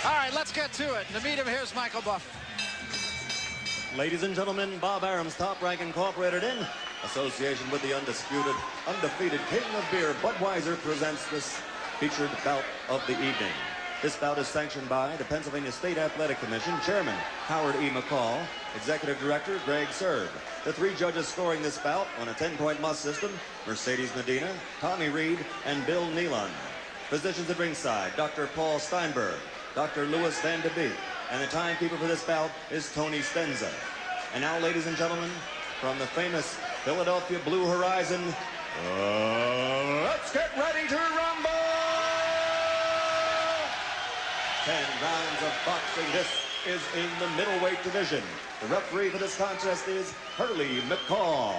All right, let's get to it. Nameedum, here's Michael Buff. Ladies and gentlemen, Bob Arum's Top Rank Incorporated in association with the undefeated king of beer, Budweiser, presents this featured bout of the evening. This bout is sanctioned by the Pennsylvania State Athletic Commission, Chairman Howard E. McCall, Executive Director Greg Serb. The three judges scoring this bout on a 10-point must system, Mercedes Medina, Tommy Reed, and Bill Nealon. Physicians at ringside, Dr. Paul Steinberg, Dr. Louis Van de Beek, and the timekeeper for this bout is Tony Stenza. And now, ladies and gentlemen, from the famous Philadelphia Blue Horizon, let's get ready to rumble! 10 rounds of boxing. This is in the middleweight division. The referee for this contest is Hurley McCall.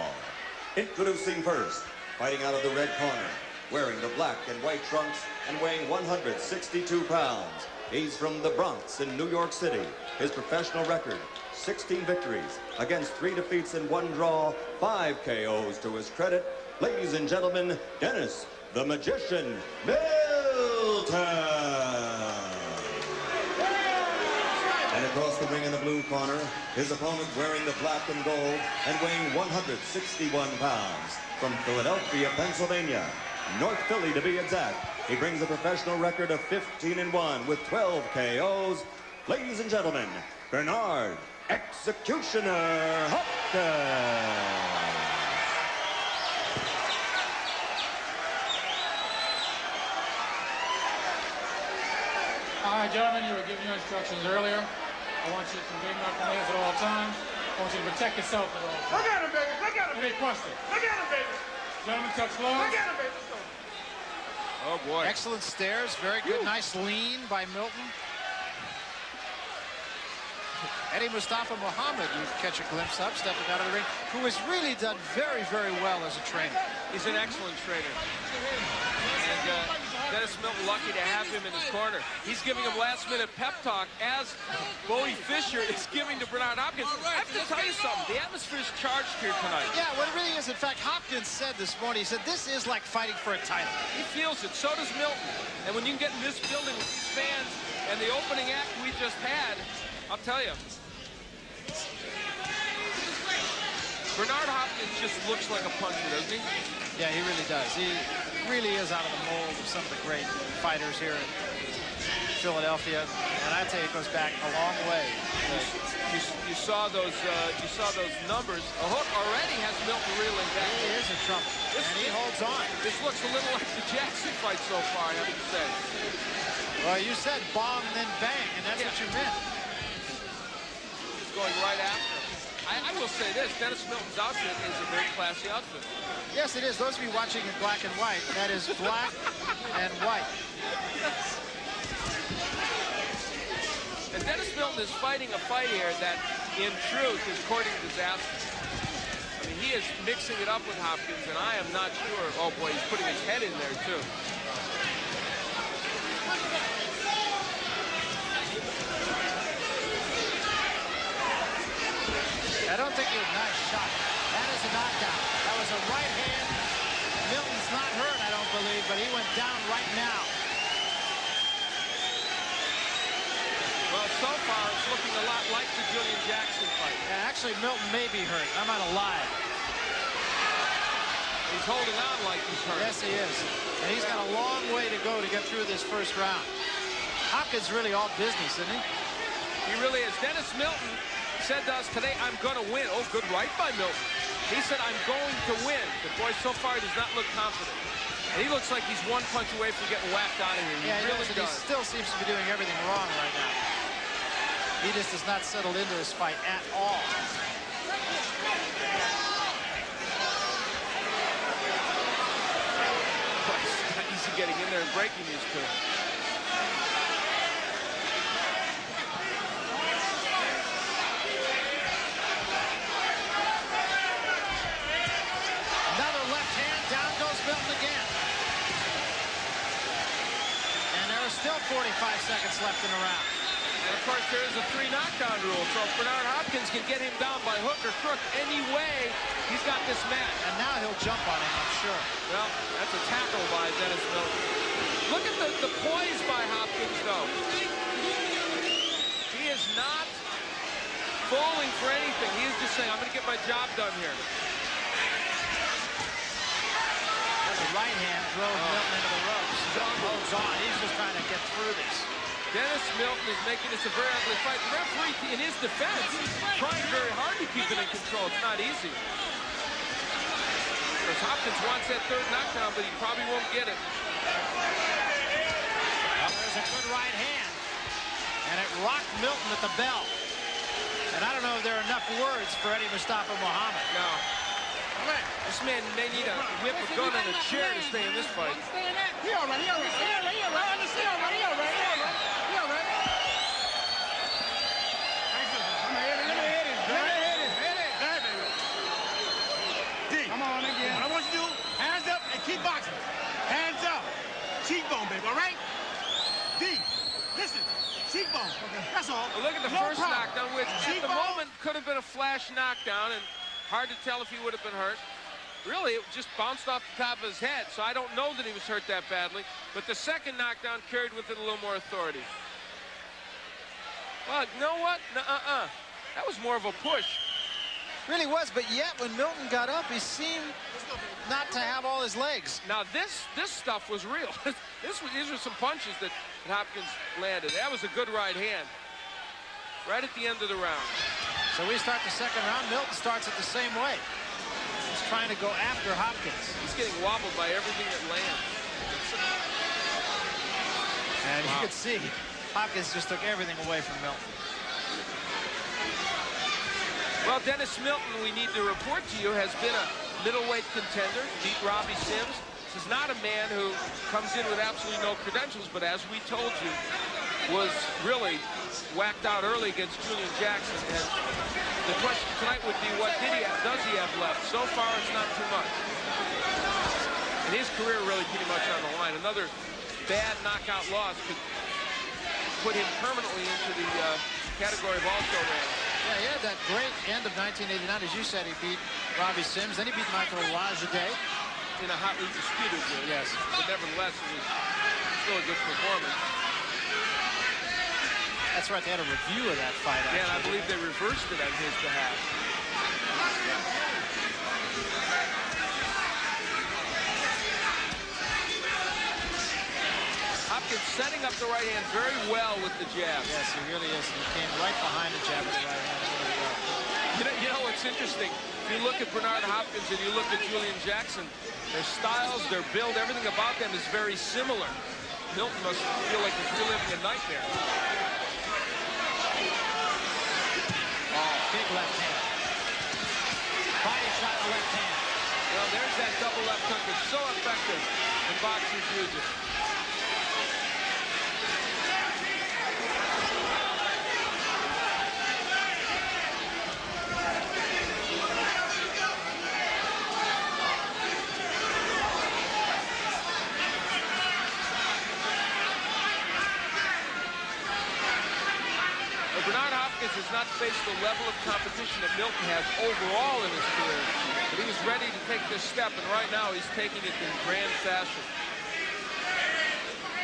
Introducing first, fighting out of the red corner, wearing the black and white trunks and weighing 162 pounds. He's from the Bronx in New York City. His professional record, 16 victories against 3 defeats and 1 draw, 5 KOs to his credit. Ladies and gentlemen, Dennis the Magician Milton. And across the ring in the blue corner, his opponent wearing the black and gold and weighing 161 pounds. From Philadelphia, Pennsylvania, North Philly to be exact. He brings a professional record of 15-1 with 12 KOs. Ladies and gentlemen, Bernard Executioner Hopkins. All right, gentlemen, you were giving your instructions earlier. I want you to bring up your hands at all times. I want you to protect yourself at all times. Look at him, baby. Look at him. Any question? Look at him, baby. Gentlemen, touch gloves. Look at him, baby. Oh, boy. Excellent stairs. Very good. Nice lean by Milton. Eddie Mustafa Muhammad, you catch a glimpse of, stepping out of the ring, who has really done very, very well as a trainer. He's an excellent trainer. And Dennis Milton lucky to have him in his corner. He's giving him last-minute pep talk as Bowie Fischer is giving to Bernard Hopkins. I have to tell you something. The atmosphere is charged here tonight. Yeah, what it really is, in fact, Hopkins said this morning, he said, this is like fighting for a title. He feels it. So does Milton. And when you can get in this building with these fans and the opening act we just had, I'll tell you, Bernard Hopkins just looks like a puncher, doesn't he? Yeah, he really does. He really is out of the mold of some of the great fighters here in Philadelphia, and I'd say it goes back a long way. You saw those numbers. A hook already has Milton reeling back. He is in trouble, and he holds on. This looks a little like the Jackson fight so far, I have to say. Well, you said bomb, then bang, and that's what you meant. He's going right after him. I will say this, Dennis Milton's outfit is a very classy outfit. Yes, it is. Those of you watching in black and white, that is black and white. And Dennis Milton is fighting a fight here that, in truth, is courting disaster. I mean, he is mixing it up with Hopkins, and I am not sure. Oh, boy, he's putting his head in there, too. I don't think it was a nice shot. That is a knockdown. That was a right hand. Milton's not hurt, I don't believe, but he went down right now. Well, so far, it's looking a lot like the Julian Jackson fight. Yeah, actually, Milton may be hurt. I'm not alive. He's holding on like he's hurt. Yes, he is. And he's got a long way to go to get through this first round. Hopkins really all business, isn't he? He really is. Dennis Milton said to us today, I'm going to win. Oh, good right by Milton. He said, I'm going to win. The boy so far does not look confident. And he looks like he's one punch away from getting whacked out of here. Yeah, he really does. He still seems to be doing everything wrong right now. He just has not settled into this fight at all. It's not easy getting in there and breaking these two. Still 45 seconds left in the round. And of course, there is a 3 knockdown rule. So if Bernard Hopkins can get him down by hook or crook any way, he's got this match. And now he'll jump on him, I'm sure. Well, that's a tackle by Dennis Milton. Look at the poise by Hopkins, though. is not falling for anything. He is just saying, I'm going to get my job done here. The right hand drove Milton into the ropes. Holds on. He's just trying to get through this. Dennis Milton is making this a very ugly fight. The referee, in his defense, is trying very hard to keep it in control. It's not easy. Because Hopkins wants that third knockdown, but he probably won't get it. Well, there's a good right hand. And it rocked Milton at the bell. And I don't know if there are enough words for Eddie Mustafa Muhammad. No. This man may need a whip, a gun, and a chair to stay in this fight. He all right, he all right, he all right, he all right, he all right, he all right, he all right. Come on again. What I want you to do, hands up and keep boxing. Hands up. Cheekbone, baby, all right? D, listen, cheekbone. That's all. Well, look at the first knockdown, which at the moment could have been a flash knockdown, and hard to tell if he would have been hurt. Really, it just bounced off the top of his head, so I don't know that he was hurt that badly. But the second knockdown carried with it a little more authority. Well, you know what? That was more of a push. Really was, but yet when Milton got up, he seemed not to have all his legs. Now this stuff was real. These were some punches that Hopkins landed. That was a good right hand. Right at the end of the round. So we start the second round. Milton starts it the same way. He's trying to go after Hopkins. He's getting wobbled by everything that lands. And you can see Hopkins just took everything away from Milton. Well, Dennis Milton, we need to report to you, has been a middleweight contender, beat Robbie Sims. This is not a man who comes in with absolutely no credentials, but as we told you, was really whacked out early against Julian Jackson. And the question tonight would be, what does he have left? So far, it's not too much. And his career really pretty much on the line. Another bad knockout loss could put him permanently into the category of also ran. Yeah, he had that great end of 1989. As you said, he beat Robbie Sims. Then he beat Michael Lajide. In a hotly disputed game. Yes. But nevertheless, it was still a good performance. That's right. They had a review of that fight. Yeah, and I believe they reversed it on his behalf. Hopkins setting up the right hand very well with the jab. Yes, he really is. He came right behind the jab with the right hand. You know what's interesting? If you look at Bernard Hopkins and you look at Julian Jackson, their styles, their build, everything about them is very similar. Milton must feel like he's reliving a nightmare. Oh, big left hand. Body shot in the left hand. Well, there's that double left hook that's so effective when boxers use it. Bernard Hopkins has not faced the level of competition that Milton has overall in his career, but he was ready to take this step, and right now he's taking it in grand fashion.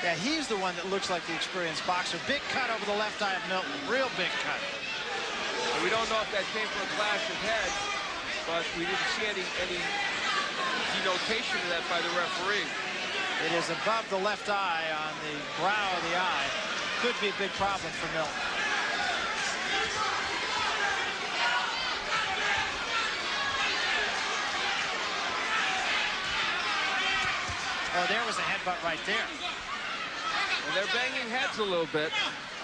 Yeah, he's the one that looks like the experienced boxer. Big cut over the left eye of Milton. Real big cut. We don't know if that came from a clash of heads, but we didn't see any denotation of that by the referee. It is above the left eye on the brow of the eye. Could be a big problem for Milton. Oh, there was a headbutt right there. And they're banging heads a little bit,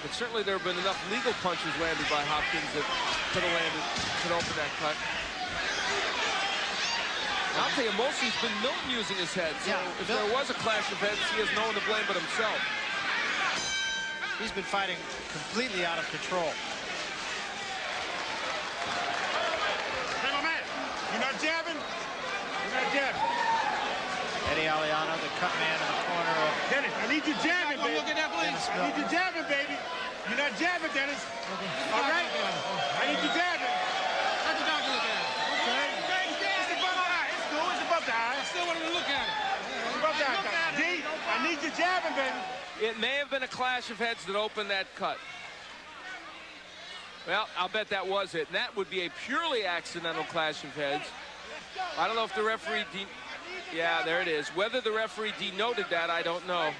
but certainly there have been enough legal punches landed by Hopkins that could open that cut. And I'll tell you, mostly it's been Milton using his head, so if there was a clash of heads, he has no one to blame but himself. He's been fighting completely out of control. Hey, my man, you're not jabbing? You're not jabbing. Eddie Aliano, the cut man in the corner of Dennis, I need you jabbing, baby. Look at that, please. I need you jabbing, baby. You're not jabbing, Dennis. All right? I need you jabbing. Let the doctor look at it. It's above the eye. It's cool. It's above the eye. I still want him to look at it. It's above the eye. D, I need you jabbing, baby. It may have been a clash of heads that opened that cut. Well, I'll bet that was it. And that would be a purely accidental clash of heads. I don't know if the referee... Yeah, there it is. Whether the referee denoted that, I don't know.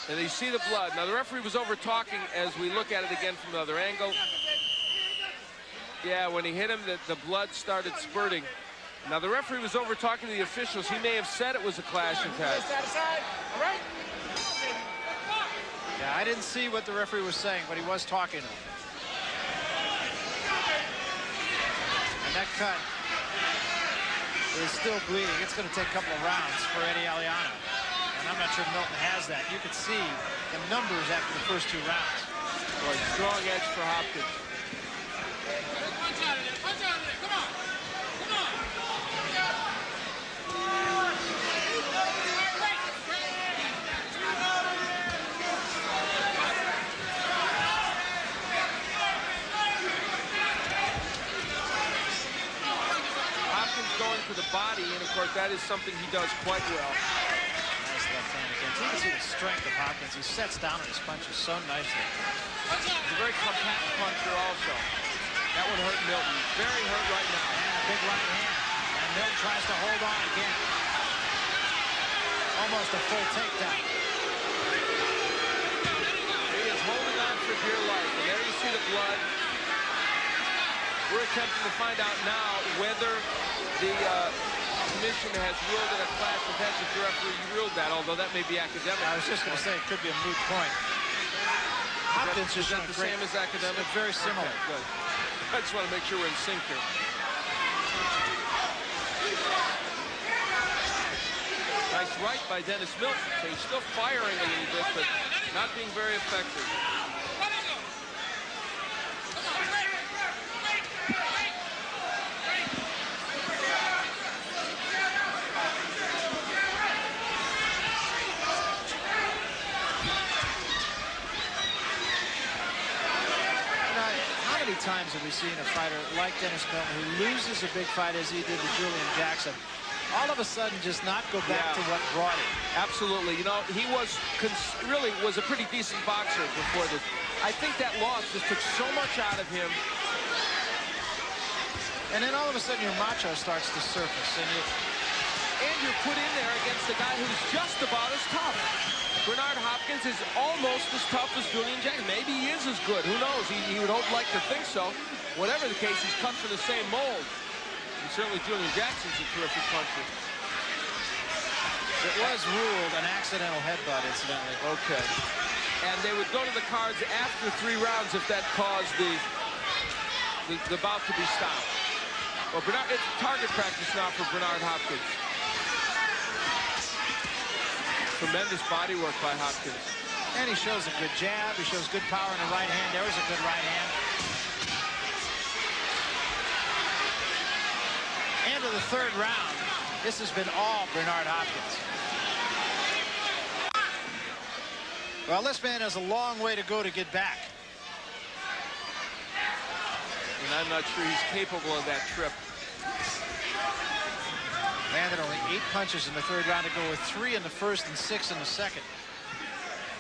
And you see the blood. Now, the referee was over-talking as we look at it again from another angle. Yeah, when he hit him, the blood started spurting. Now, the referee was over-talking to the officials. He may have said it was a clash of heads. All right? Yeah, I didn't see what the referee was saying, but he was talking to him. And that cut is still bleeding. It's going to take a couple of rounds for Eddie Aliano. And I'm not sure Milton has that. You could see the numbers after the first 2 rounds. Boy, strong edge for Hopkins. Punch out of there. Punch out of there. Come on. Come on. Hopkins going for the body, and of course that is something he does quite well. Nice left hand again. So you can see the strength of Hopkins. He sets down on his punches so nicely. He's a very compact puncher also. That one hurt Milton. Very hurt right now. And a big right hand. And Milton tries to hold on again. Almost a full takedown. He is holding on for dear life. And there you see the blood. We're attempting to find out now whether the commission has ruled it a clash of heads if the referee ruled that, although that may be academic. I was just going to say it could be a moot point. Hopkins is that the same as academic? Very similar. Okay, good. I just want to make sure we're in sync here. Nice right by Dennis Milton. So he's still firing a little bit, but not being very effective. How many times have we seen a fighter like Dennis Milton who loses a big fight as he did to Julian Jackson, all of a sudden just not go back to what brought him? Absolutely. You know, he was really was a pretty decent boxer before this. I think that loss just took so much out of him. And then all of a sudden your macho starts to surface, and you're put in there against a guy who's just about as tough. Bernnard Hopkins is almost as tough as Julian Jackson. Maybe he is as good. Who knows? He would like to think so. Whatever the case, he's cut from the same mold. And certainly Julian Jackson's a terrific puncher. It was ruled an accidental headbutt, incidentally. Okay. And they would go to the cards after 3 rounds if that caused the bout to be stopped. Well, it's target practice now for Bernnard Hopkins. Tremendous body work by Hopkins. And he shows a good jab. He shows good power in the right hand. There was a good right hand. And to the 3rd round. This has been all Bernnard Hopkins. Well, this man has a long way to go to get back. And I'm not sure he's capable of that trip. Landed only 8 punches in the 3rd round to go with 3 in the 1st and 6 in the 2nd.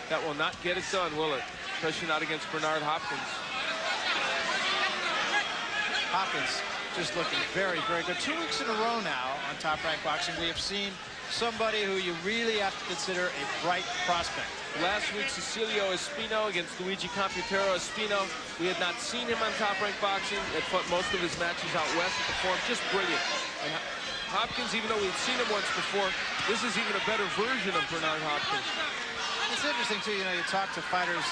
That will not get it done, will it? Especially not against Bernnard Hopkins. Hopkins just looking very, very good. 2 weeks in a row now on Top Rank Boxing. We have seen somebody who you really have to consider a bright prospect. Last week, Cecilio Espino against Luigi Computero. Espino, we had not seen him on Top Rank Boxing. Had fought most of his matches out west at the Forum. Just brilliant. And Hopkins, even though we'd seen him once before, this is even a better version of Bernnard Hopkins. It's interesting, too, you know, you talk to fighters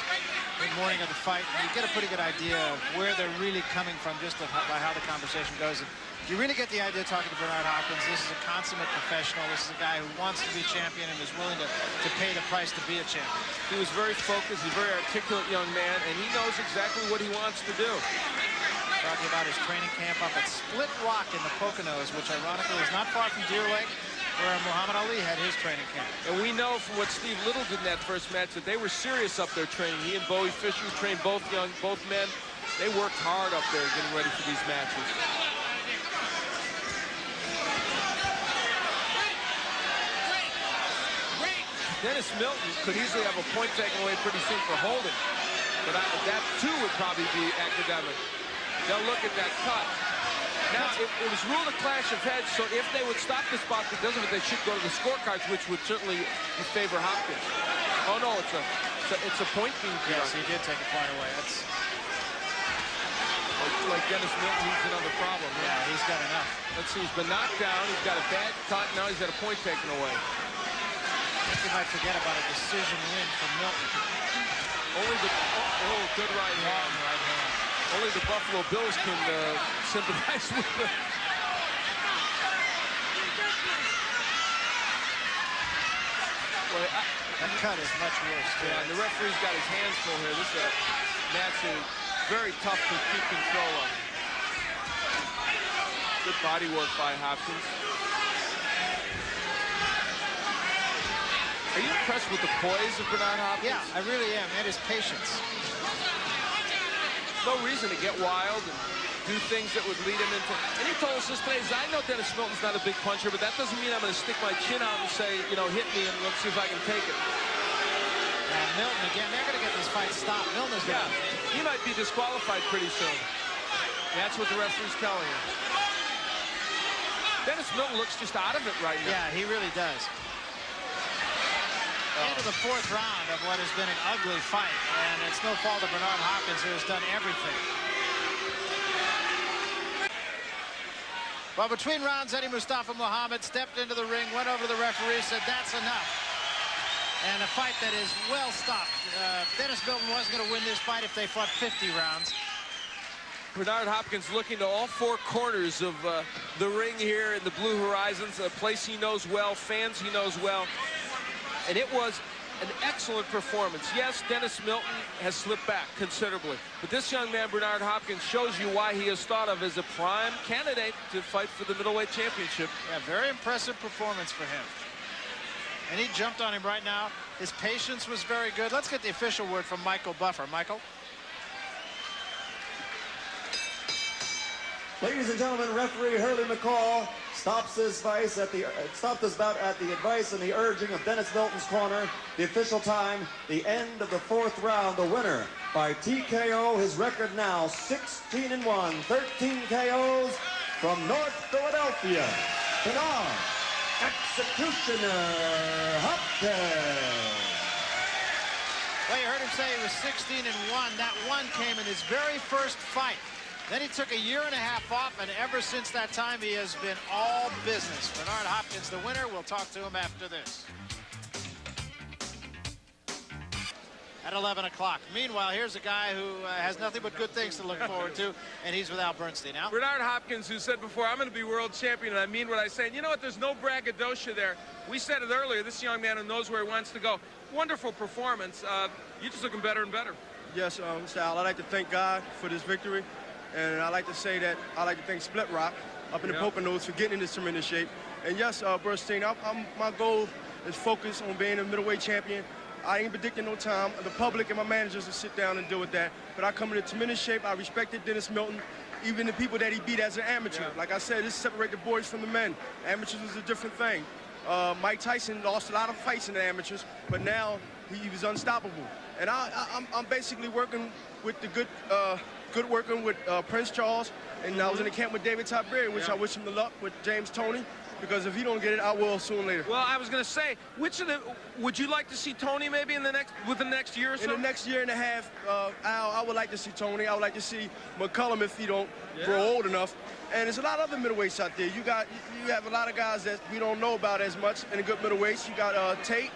the morning of the fight, and you get a pretty good idea of where they're really coming from just by how the conversation goes. And you really get the idea talking to Bernnard Hopkins. This is a consummate professional. This is a guy who wants to be champion and is willing to pay the price to be a champion. He was very focused. He's a very articulate young man, and he knows exactly what he wants to do. Talking about his training camp up at Split Rock in the Poconos, which ironically is not far from Deer Lake, where Muhammad Ali had his training camp. And we know from what Steve Little did in that first match that they were serious up there training. He and Bowie Fischer trained both men. They worked hard up there getting ready for these matches. Dennis Milton could easily have a point taken away pretty soon for holding. But that, too, would probably be academic. They'll look at that cut. Now, it was ruled a clash of heads, so if they would stop this bout because of it, they should go to the scorecards, which would certainly favor Hopkins. Oh, no, it's a point being given. Yes, he did take a point away. That's like Dennis Milton, he's another problem. Yeah, he's got enough. Let's see, he's been knocked down. He's got a bad cut. Now he's got a point taken away. I think you might forget about a decision win from Milton. Only the good right hand. Right hand. Only the Buffalo Bills can sympathize with him. Well, that cut is much worse. Yeah, and the referee's got his hands full here. This is a match that is very tough to keep control of. Good body work by Hopkins. Are you impressed with the poise of Bernnard Hopkins? Yeah, I really am, and his patience. No reason to get wild and do things that would lead him into... And he told us this today, I know Dennis Milton's not a big puncher, but that doesn't mean I'm going to stick my chin out and say, you know, hit me and let's see if I can take it. And Milton, again, they're going to get this fight stopped. Milton is going to... He might be disqualified pretty soon. That's what the referee's telling him. Dennis Milton looks just out of it right now. Yeah, he really does. Into the fourth round of what has been an ugly fight, and it's no fault of Bernnard Hopkins, who has done everything. Well, between rounds, Eddie Mustafa Muhammad stepped into the ring, went over to the referee, said that's enough. And a fight that is well stopped. Dennis Milton wasn't going to win this fight if they fought 50 rounds. Bernnard Hopkins looking to all four corners of the ring here in the Blue Horizons, a place he knows well, fans he knows well. And it was an excellent performance. Yes, Dennis Milton has slipped back considerably. But this young man, Bernnard Hopkins, shows you why he is thought of as a prime candidate to fight for the middleweight championship. Yeah, very impressive performance for him. And he jumped on him right now. His patience was very good. Let's get the official word from Michael Buffer. Michael? Ladies and gentlemen, referee Hurley McCall stops this bout at the advice and the urging of Dennis Milton's corner. The official time, the end of the fourth round. The winner by TKO. His record now 16-1, 13 KOs from North Philadelphia. Bernnard Executioner Hopkins. Well, you heard him say he was 16-1. That one came in his very first fight. Then he took a year-and-a-half off, and ever since that time, he has been all business. Bernnard Hopkins, the winner. We'll talk to him after this. At 11 o'clock. Meanwhile, here's a guy who has nothing but good things to look forward to, and he's with Al Bernstein now. Bernnard Hopkins, who said before, I'm going to be world champion, and I mean what I say. And you know what? There's no braggadocio there. We said it earlier. This young man who knows where he wants to go. Wonderful performance. You're just looking better and better. Yes, Mr. Al, I'd like to thank God for this victory. And I'd like to say that I'd like to thank Split Rock up in the Poconos for getting in this tremendous shape. And yes, Bernstein, my goal is focused on being a middleweight champion. I ain't predicting no time. The public and my managers will sit down and deal with that. But I come in a tremendous shape. I respected Dennis Milton, even the people that he beat as an amateur. Yeah. Like I said, this separates the boys from the men. Amateurs was a different thing. Mike Tyson lost a lot of fights in the amateurs, but now he was unstoppable. And I'm basically working with the good working with Prince Charles, and I was in the camp with David Tiberian, which I wish him the luck with James Toney, because if he don't get it, I will soon later. Well, I was going to say, which of the would you like to see Toney maybe in the next year or so? In the next year and a half, Al, I would like to see Toney. I would like to see McCullum if he don't grow old enough. And there's a lot of other middleweights out there. You have a lot of guys that we don't know about as much in the good middleweights. You got Tate.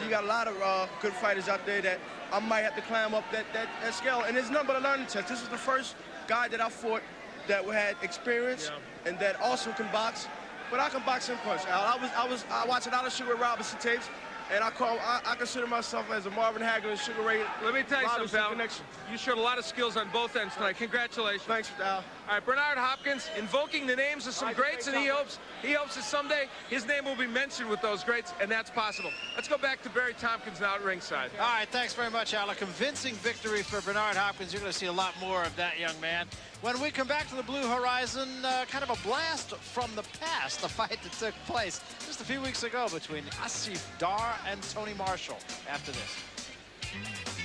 You got a lot of good fighters out there that I might have to climb up that scale. And it's nothing but a learning test. This was the first guy that I fought that had experience and that also can box. But I can box and punch. I watched a lot of Sugar Ray Robinson tapes, and I consider myself as a Marvin Hagler and Sugar Ray. Let me tell you something, pal. You showed a lot of skills on both ends tonight. Congratulations. Thanks, Al. All right, Bernnard Hopkins invoking the names of some greats, and he hopes that someday his name will be mentioned with those greats, and that's possible. Let's go back to Barry Tompkins now at ringside. All right, thanks very much, Al. A convincing victory for Bernnard Hopkins. You're going to see a lot more of that young man. When we come back to the Blue Horizon, kind of a blast from the past, the fight that took place just a few weeks ago between Asif Dar and Tony Marshall after this.